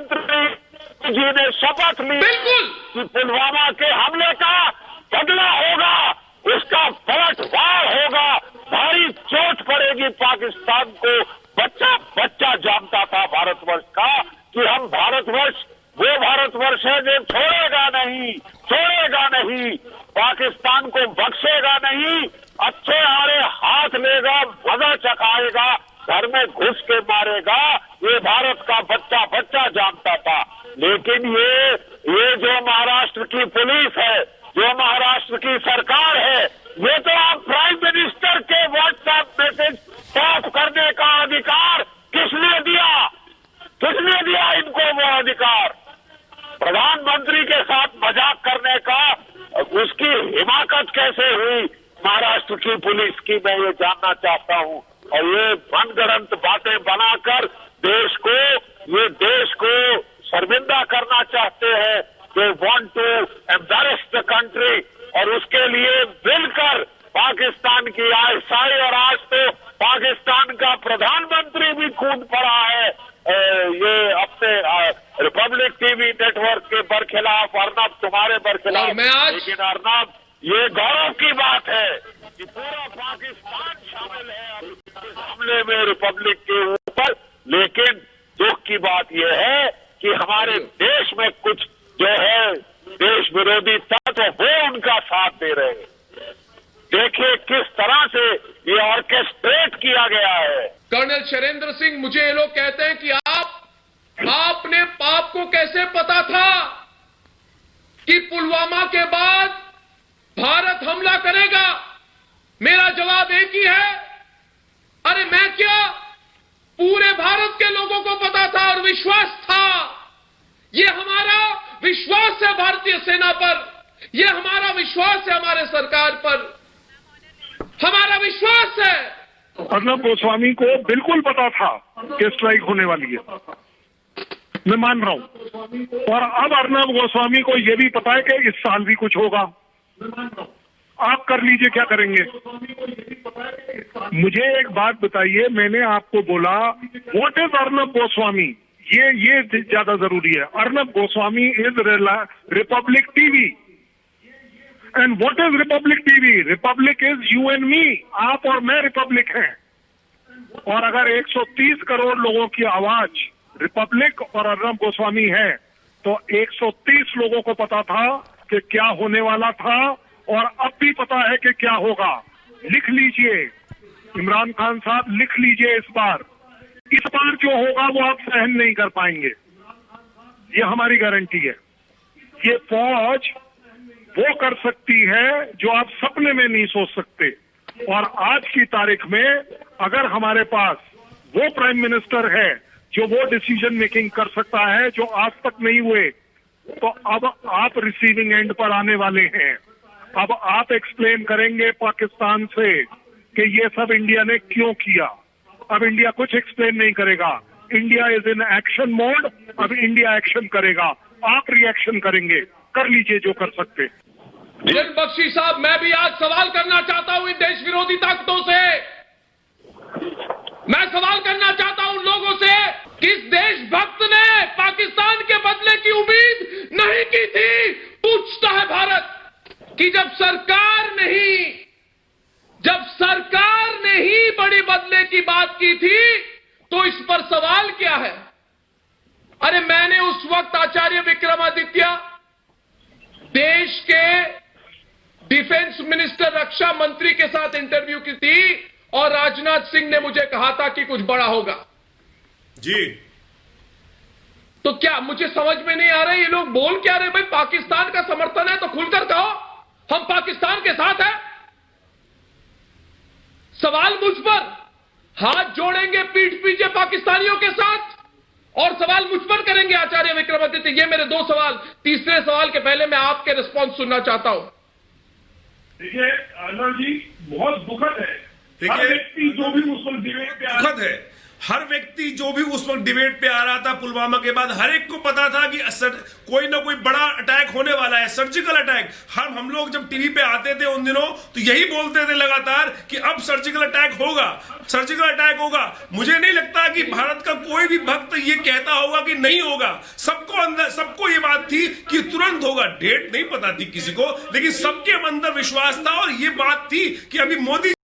प्रधानमंत्री जी ने शपथ ली कि पुलवामा के हमले का बदला होगा, उसका पलटवार होगा, भारी चोट पड़ेगी पाकिस्तान को। बच्चा बच्चा जानता था भारतवर्ष का कि हम भारतवर्ष वो भारतवर्ष है जो छोड़ेगा नहीं, पाकिस्तान को बख्शेगा नहीं, अच्छे आरे हाथ लेगा, मजा चखाएगा, घर में घुस के मारेगा, ये भारत का बच्चा बच्चा जानता था। लेकिन ये जो महाराष्ट्र की पुलिस है, जो महाराष्ट्र की सरकार है, ये तो आप प्राइम मिनिस्टर के व्हाट्सएप मैसेज साफ करने का अधिकार किसने दिया इनको वो अधिकार? प्रधानमंत्री के साथ मजाक करने का उसकी हिमाकत कैसे हुई महाराष्ट्र की पुलिस की, मैं ये जानना चाहता हूं। और ये मनगढ़ंत बातें बनाकर देश को शर्मिंदा करना चाहते हैं। They want to embarrass the country, और उसके लिए मिलकर पाकिस्तान की आईएसआई, और आज तो पाकिस्तान का प्रधानमंत्री भी कूद पड़ा है ये अपने रिपब्लिक टीवी नेटवर्क के बरखिलाफ, अर्नब तुम्हारे बरखिलाफ। लेकिन अर्नब, ये गौरव की बात है कि पूरा पाकिस्तान शामिल है इस हमले में रिपब्लिक के ऊपर। लेकिन दुख की बात यह है कि हमारे देश में कुछ जो है देश विरोधी तत्व वो उनका साथ दे रहे हैं। देखिए किस तरह से ये ऑर्केस्ट्रेट किया गया है। कर्नल शैलेंद्र सिंह, मुझे ये लोग कहते हैं कि आपने पाप को कैसे पता था कि पुलवामा के बाद भारत हमला करेगा? मेरा जवाब एक ही है, अरे मैं क्या, पूरे भारत के लोगों को पता था और विश्वास था। ये हमारा विश्वास है भारतीय सेना पर, ये हमारा विश्वास है हमारे सरकार पर, हमारा विश्वास है। अर्नब गोस्वामी को बिल्कुल पता था कि स्ट्राइक होने वाली है, मैं मान रहा हूं। और अब अर्नब गोस्वामी को यह भी पता है कि इस साल भी कुछ होगा। आप कर लीजिए, क्या करेंगे? मुझे एक बात बताइए, मैंने आपको बोला व्हाट इज अर्नब गोस्वामी, ये ज्यादा जरूरी है। Arnab Goswami is Republic TV, and what is Republic TV? Republic is you and me, आप और मैं रिपब्लिक हैं। और अगर 130 करोड़ लोगों की आवाज रिपब्लिक और अर्नब गोस्वामी है, तो 130 लोगों को पता था कि क्या होने वाला था, और अब भी पता है कि क्या होगा। लिख लीजिए इमरान खान साहब, लिख लीजिए इस बार जो होगा वो आप सहन नहीं कर पाएंगे, ये हमारी गारंटी है। ये फौज वो कर सकती है जो आप सपने में नहीं सोच सकते। और आज की तारीख में अगर हमारे पास वो प्राइम मिनिस्टर है जो वो डिसीजन मेकिंग कर सकता है जो आज तक नहीं हुए, तो अब आप रिसीविंग एंड पर आने वाले हैं। अब आप एक्सप्लेन करेंगे पाकिस्तान से कि ये सब इंडिया ने क्यों किया। अब इंडिया कुछ एक्सप्लेन नहीं करेगा, India is in action mode. अब इंडिया एक्शन करेगा, आप रिएक्शन करेंगे, कर लीजिए जो कर सकते। किरण बख्शी साहब, मैं भी आज सवाल करना चाहता हूं इन देश विरोधी ताकतों से। मैं सवाल करना चाहता हूं उन लोगों से, किस देशभक्त ने पाकिस्तान के बदले की उम्मीद नहीं की थी? पूछता है भारत कि जब सरकार ने ही बड़ी बदले की बात की थी, तो इस पर सवाल क्या है? अरे मैंने उस वक्त आचार्य विक्रमादित्य, देश के डिफेंस मिनिस्टर, रक्षा मंत्री के साथ इंटरव्यू की थी, और राजनाथ सिंह ने मुझे कहा था कि कुछ बड़ा होगा। जी, तो क्या मुझे समझ में नहीं आ रहा है ये लोग बोल क्या रहे? भाई पाकिस्तान का समर्थन है तो खुलकर कहो हम पाकिस्तान के साथ हैं। सवाल मुझ पर, हाथ जोड़ेंगे पीठ पीछे पाकिस्तानियों के साथ, और सवाल मुझ पर करेंगे आचार्य विक्रमादित्य। ये मेरे दो सवाल। तीसरे सवाल के पहले मैं आपके रिस्पॉन्स सुनना चाहता हूं। देखिए अर्नब जी, बहुत दुखद है, देखिए जो भी मुस्लिम दुखद है। हर व्यक्ति जो भी उस वक्त डिबेट पे आ रहा था पुलवामा के बाद, हर एक को पता था कि कोई ना कोई बड़ा अटैक होने वाला है, सर्जिकल अटैक। हम लोग जब टीवी पे आते थे उन दिनों तो यही बोलते थे लगातार कि अब सर्जिकल अटैक होगा, सर्जिकल अटैक होगा। मुझे नहीं लगता कि भारत का कोई भी भक्त ये कहता होगा कि नहीं होगा। सबको ये बात थी कि तुरंत होगा। डेट नहीं पता थी किसी को, लेकिन सबके अंदर विश्वास था और ये बात थी कि अभी मोदी